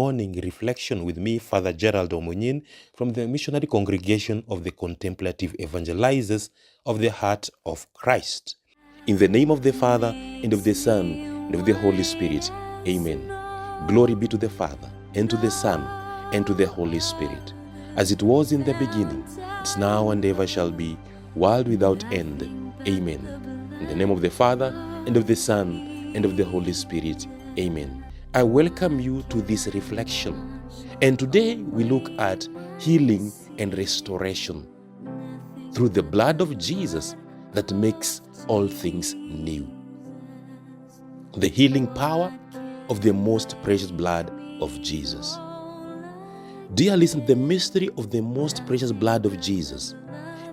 morning reflection with me, Father Gerald Omunyin, from the Missionary Congregation of the Contemplative Evangelizers of the Heart of Christ. In the name of the Father, and of the Son, and of the Holy Spirit. Amen. Glory be to the Father, and to the Son, and to the Holy Spirit, as it was in the beginning, it's now and ever shall be, world without end. Amen. In the name of the Father, and of the Son, and of the Holy Spirit. Amen. I welcome you to this reflection. And today we look at healing and restoration through the blood of Jesus that makes all things new. The healing power of the most precious blood of Jesus. Dear listener, the mystery of the most precious blood of Jesus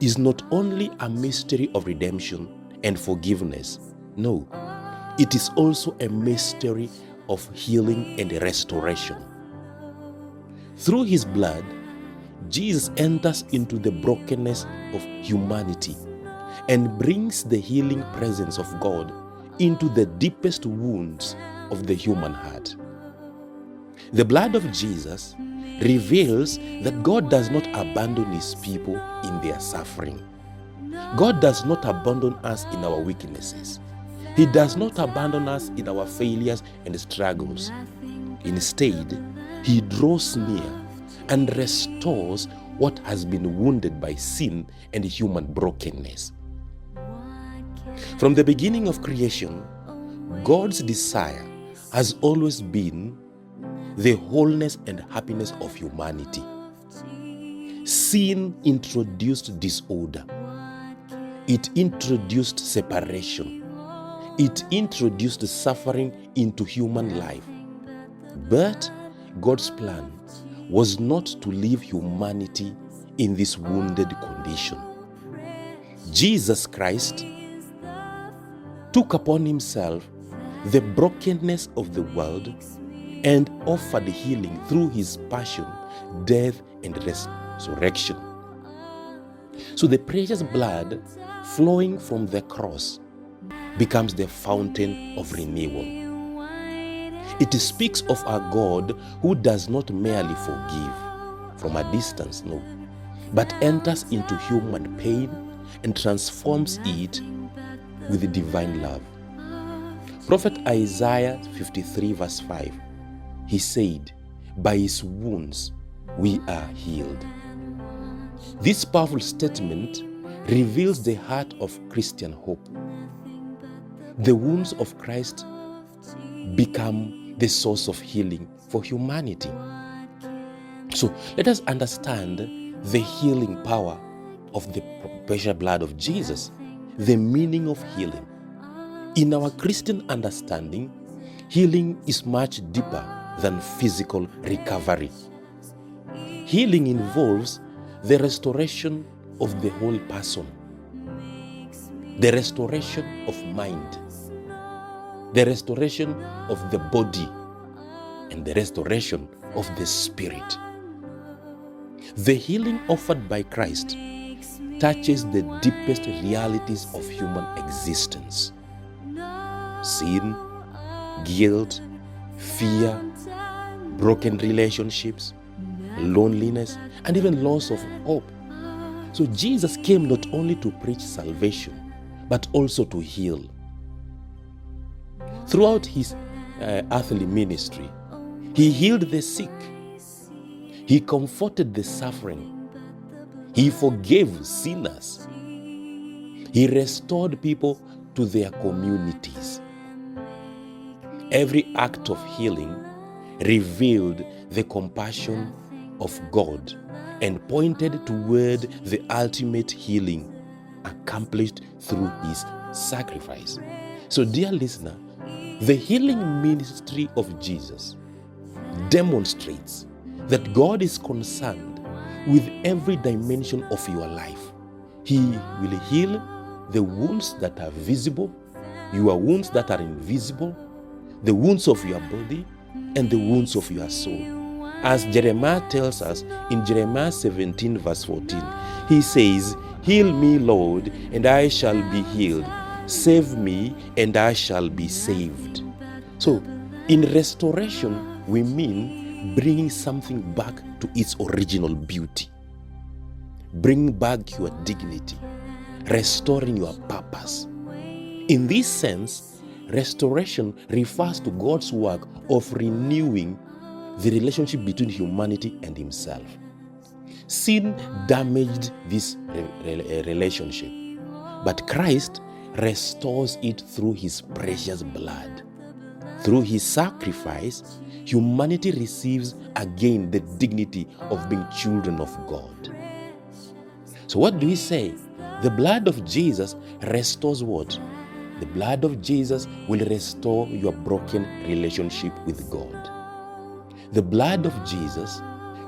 is not only a mystery of redemption and forgiveness. No, it is also a mystery of healing and restoration. Through his blood, Jesus enters into the brokenness of humanity and brings the healing presence of God into the deepest wounds of the human heart. The blood of Jesus reveals that God does not abandon his people in their suffering. God does not abandon us in our weaknesses. He does not abandon us in our failures and struggles. Instead, he draws near and restores what has been wounded by sin and human brokenness. From the beginning of creation, God's desire has always been the wholeness and happiness of humanity. Sin introduced disorder. It introduced separation. It introduced suffering into human life. But God's plan was not to leave humanity in this wounded condition. Jesus Christ took upon himself the brokenness of the world and offered healing through his passion, death, and resurrection. So the precious blood flowing from the cross becomes the fountain of renewal. It speaks of a God who does not merely forgive from a distance, no, but enters into human pain and transforms it with divine love. Prophet Isaiah 53 verse 5, he said, "By his wounds we are healed." This powerful statement reveals the heart of Christian hope. The wounds of Christ become the source of healing for humanity. So let us understand the healing power of the precious blood of Jesus, the meaning of healing. In our Christian understanding, healing is much deeper than physical recovery. Healing involves the restoration of the whole person, the restoration of mind, the restoration of the body, and the restoration of the spirit. The healing offered by Christ touches the deepest realities of human existence. Sin, guilt, fear, broken relationships, loneliness, and even loss of hope. So Jesus came not only to preach salvation, but also to heal. Throughout his earthly ministry, he healed the sick. He comforted the suffering. He forgave sinners. He restored people to their communities. Every act of healing revealed the compassion of God and pointed toward the ultimate healing accomplished through his sacrifice. So, dear listener, the healing ministry of Jesus demonstrates that God is concerned with every dimension of your life. He will heal the wounds that are visible, your wounds that are invisible, the wounds of your body, and the wounds of your soul. As Jeremiah tells us in Jeremiah 17 verse 14, he says, "Heal me, Lord, and I shall be healed. Save me, and I shall be saved." So, in restoration, we mean bringing something back to its original beauty, bringing back your dignity, restoring your purpose. In this sense, restoration refers to God's work of renewing the relationship between humanity and himself. Sin damaged this relationship, but Christ restores it through his precious blood. Through his sacrifice, humanity receives again the dignity of being children of God. So what do we say? The blood of Jesus restores what? The blood of Jesus will restore your broken relationship with God. The blood of Jesus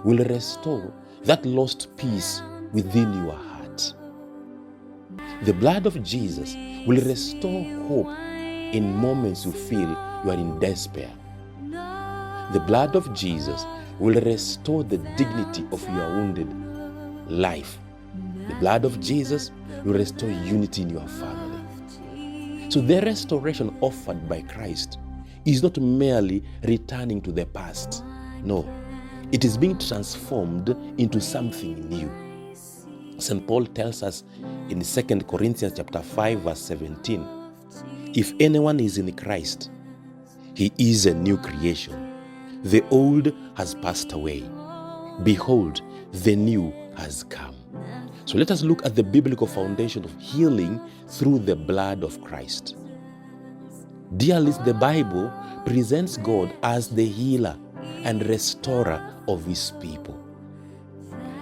will restore that lost peace within your heart. The blood of Jesus will restore hope in moments you feel you are in despair. The blood of Jesus will restore the dignity of your wounded life. The blood of Jesus will restore unity in your family. So the restoration offered by Christ is not merely returning to the past. No, it is being transformed into something new. St. Paul tells us in 2 Corinthians chapter 5, verse 17, if anyone is in Christ, he is a new creation. The old has passed away. Behold, the new has come. So let us look at the biblical foundation of healing through the blood of Christ. Dear listeners, the Bible presents God as the healer and restorer of his people.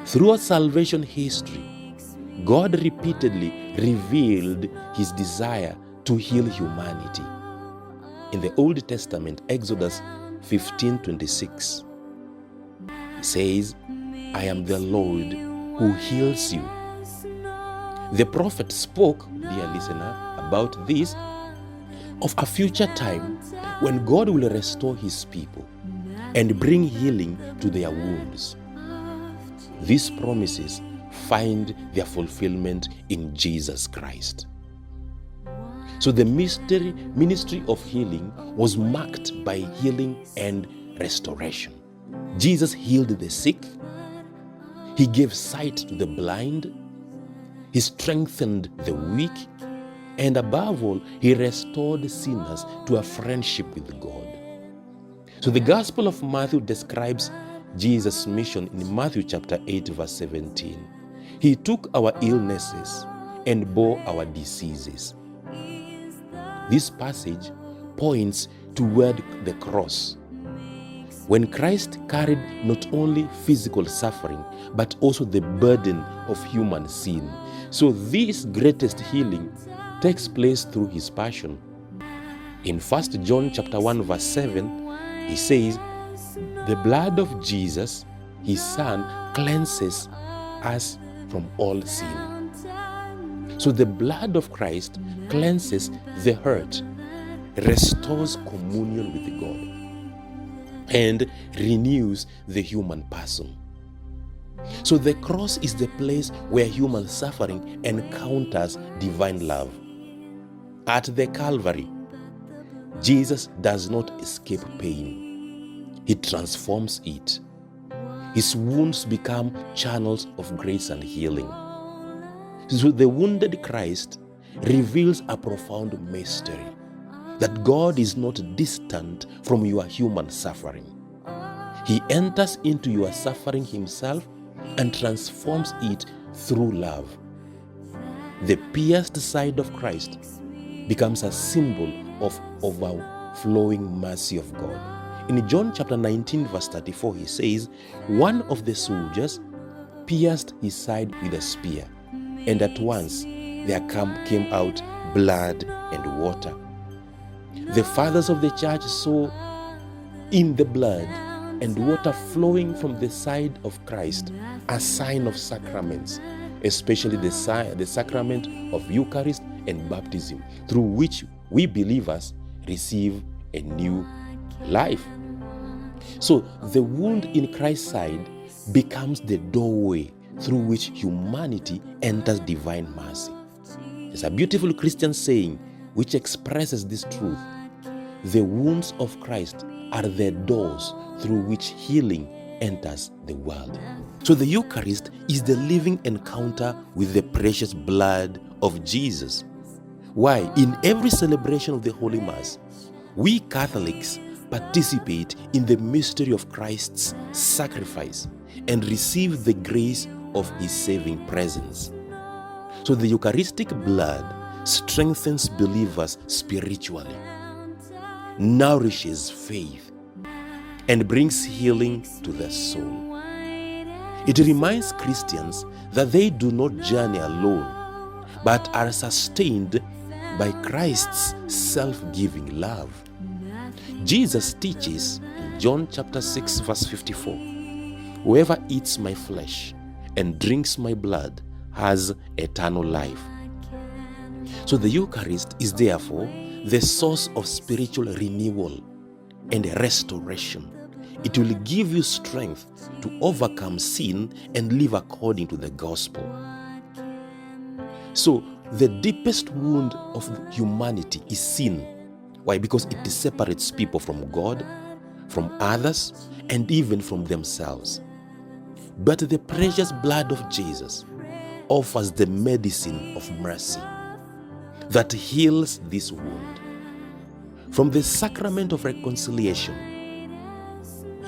Throughout salvation history, God repeatedly revealed his desire to heal humanity. In the Old Testament, Exodus 15:26 says, I am the Lord who heals you. The prophet spoke, dear listener, about this, of a future time when God will restore his people and bring healing to their wounds. These promises find their fulfillment in Jesus Christ. So the ministry of healing was marked by healing and restoration. Jesus healed the sick. He gave sight to the blind. He strengthened the weak. And above all, he restored sinners to a friendship with God. So the Gospel of Matthew describes Jesus' mission in Matthew chapter 8, verse 17. He took our illnesses and bore our diseases. This passage points toward the cross, when Christ carried not only physical suffering, but also the burden of human sin. So this greatest healing takes place through his passion. In 1 John chapter 1, verse 7, he says, the blood of Jesus, his son, cleanses us from all sin. So the blood of Christ cleanses the hurt, restores communion with God, and renews the human person. So the cross is the place where human suffering encounters divine love. At the Calvary, Jesus does not escape pain. He transforms it. His wounds become channels of grace and healing. So the wounded Christ reveals a profound mystery, that God is not distant from your human suffering. He enters into your suffering himself and transforms it through love. The pierced side of Christ becomes a symbol of overflowing mercy of God. In John chapter 19, verse 34, he says, one of the soldiers pierced his side with a spear, and at once there came out blood and water. The fathers of the church saw in the blood and water flowing from the side of Christ a sign of sacraments, especially the sacrament of Eucharist and baptism, through which we believers receive a new life. So the wound in Christ's side becomes the doorway through which humanity enters divine mercy. There's a beautiful Christian saying which expresses this truth. The wounds of Christ are the doors through which healing enters the world. So the Eucharist is the living encounter with the precious blood of Jesus. Why? In every celebration of the Holy Mass, we Catholics participate in the mystery of Christ's sacrifice and receive the grace of his saving presence. So the Eucharistic blood strengthens believers spiritually, nourishes faith, and brings healing to the soul. It reminds Christians that they do not journey alone, but are sustained by Christ's self-giving love. Jesus teaches in John chapter 6 verse 54, "Whoever eats my flesh and drinks my blood has eternal life." So the Eucharist is therefore the source of spiritual renewal and restoration. It will give you strength to overcome sin and live according to the gospel. So the deepest wound of humanity is sin. Why? Because it separates people from God, from others, and even from themselves. But the precious blood of Jesus offers the medicine of mercy that heals this wound. From the sacrament of reconciliation,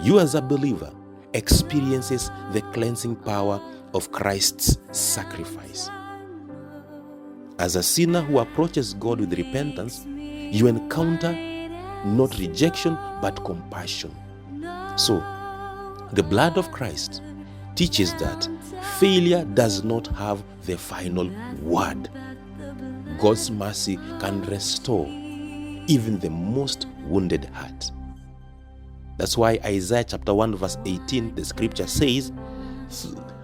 you as a believer experiences the cleansing power of Christ's sacrifice. As a sinner who approaches God with repentance, you encounter not rejection but compassion. So, the blood of Christ teaches that failure does not have the final word. God's mercy can restore even the most wounded heart. That's why Isaiah chapter 1 verse 18, the scripture says,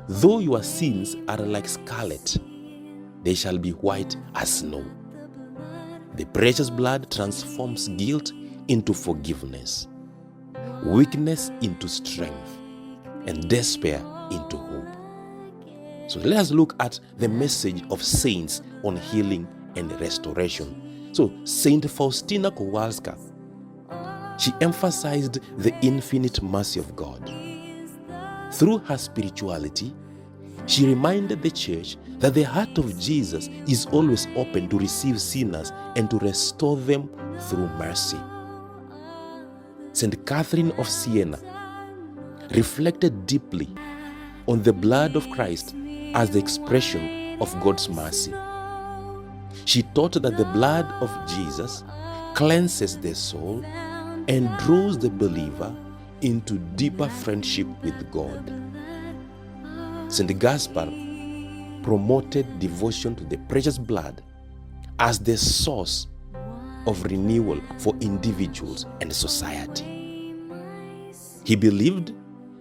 "Though your sins are like scarlet, they shall be white as snow." The precious blood transforms guilt into forgiveness, weakness into strength, and despair into hope. So let us look at the message of saints on healing and restoration. So Saint Faustina Kowalska, she emphasized the infinite mercy of God. Through her spirituality, she reminded the church that the heart of Jesus is always open to receive sinners and to restore them through mercy. St. Catherine of Siena reflected deeply on the blood of Christ as the expression of God's mercy. She taught that the blood of Jesus cleanses the soul and draws the believer into deeper friendship with God. St. Gaspar promoted devotion to the precious blood as the source of renewal for individuals and society. He believed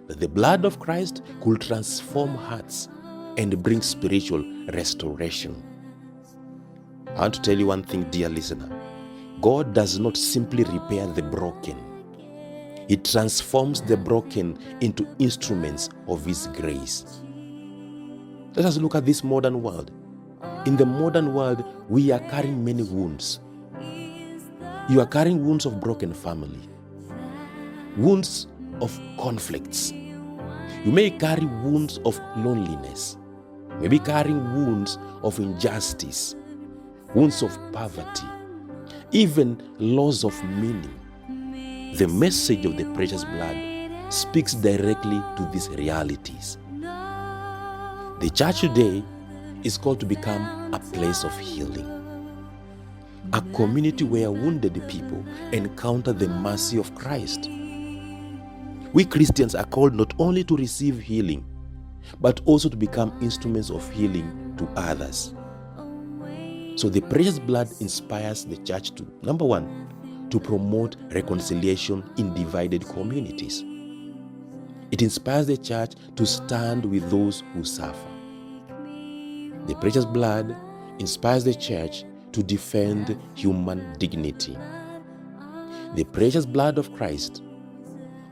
that the blood of Christ could transform hearts and bring spiritual restoration. I want to tell you one thing, dear listener. God does not simply repair the broken. He transforms the broken into instruments of His grace. Let us look at this modern world. In the modern world, we are carrying many wounds. You are carrying wounds of broken family, wounds of conflicts. You may carry wounds of loneliness. You may be carrying wounds of injustice, wounds of poverty, even loss of meaning. The message of the precious blood speaks directly to these realities. The church today is called to become a place of healing, a community where wounded people encounter the mercy of Christ. We Christians are called not only to receive healing, but also to become instruments of healing to others. So the precious blood inspires the church to, number one, to promote reconciliation in divided communities. It inspires the church to stand with those who suffer. The precious blood inspires the church to defend human dignity. The precious blood of Christ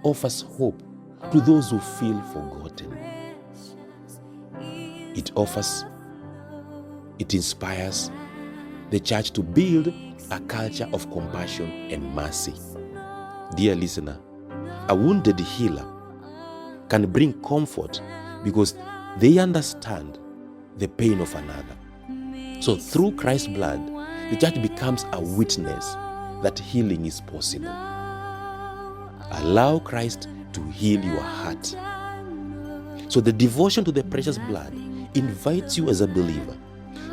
offers hope to those who feel forgotten. It inspires the church to build a culture of compassion and mercy. Dear listener, a wounded healer can bring comfort because they understand the pain of another. So through Christ's blood, the church becomes a witness that healing is possible. Allow Christ to heal your heart. So the devotion to the precious blood invites you as a believer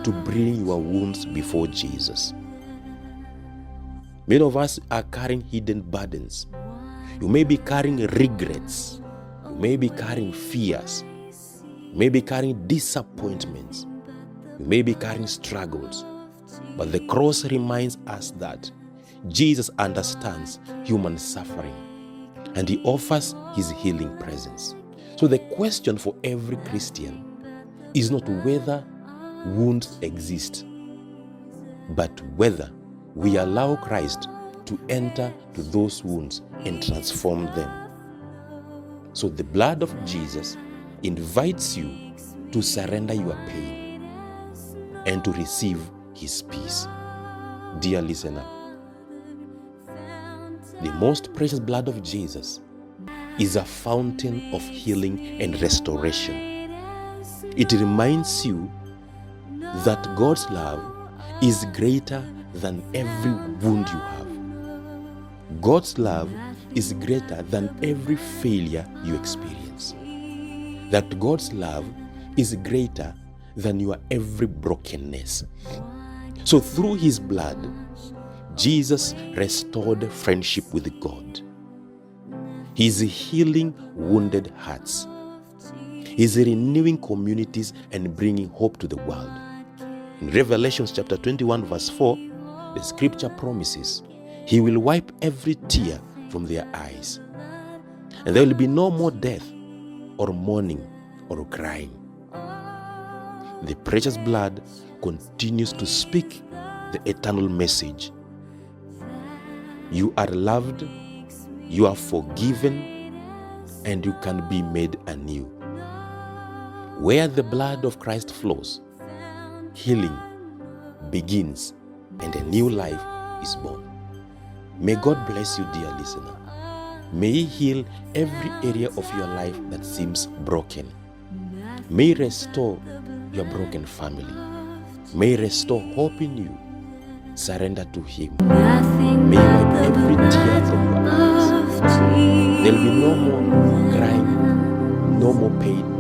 to bring your wounds before Jesus. Many of us are carrying hidden burdens. You may be carrying regrets. You may be carrying fears. You may be carrying disappointments. You may be carrying struggles. But the cross reminds us that Jesus understands human suffering and he offers his healing presence. So the question for every Christian is not whether wounds exist, but whether we allow Christ to enter to those wounds and transform them. So the blood of Jesus invites you to surrender your pain and to receive his peace. Dear listener, the most precious blood of Jesus is a fountain of healing and restoration. It reminds you that God's love is greater than every wound you have. God's love is greater than every failure you experience. That God's love is greater than your every brokenness. So through his blood, Jesus restored friendship with God. He's healing wounded hearts. He's renewing communities and bringing hope to the world. In Revelation chapter 21 verse 4, the scripture promises he will wipe every tear from their eyes. And there will be no more death or mourning or crying. The precious blood continues to speak the eternal message. You are loved, you are forgiven, and you can be made anew. Where the blood of Christ flows, healing begins and a new life is born. May God bless you, dear listener. May he heal every area of your life that seems broken. May he restore your broken family. May he restore hope in you. Surrender to him. May he wipe every tear from your eyes. There will be no more crying, no more pain,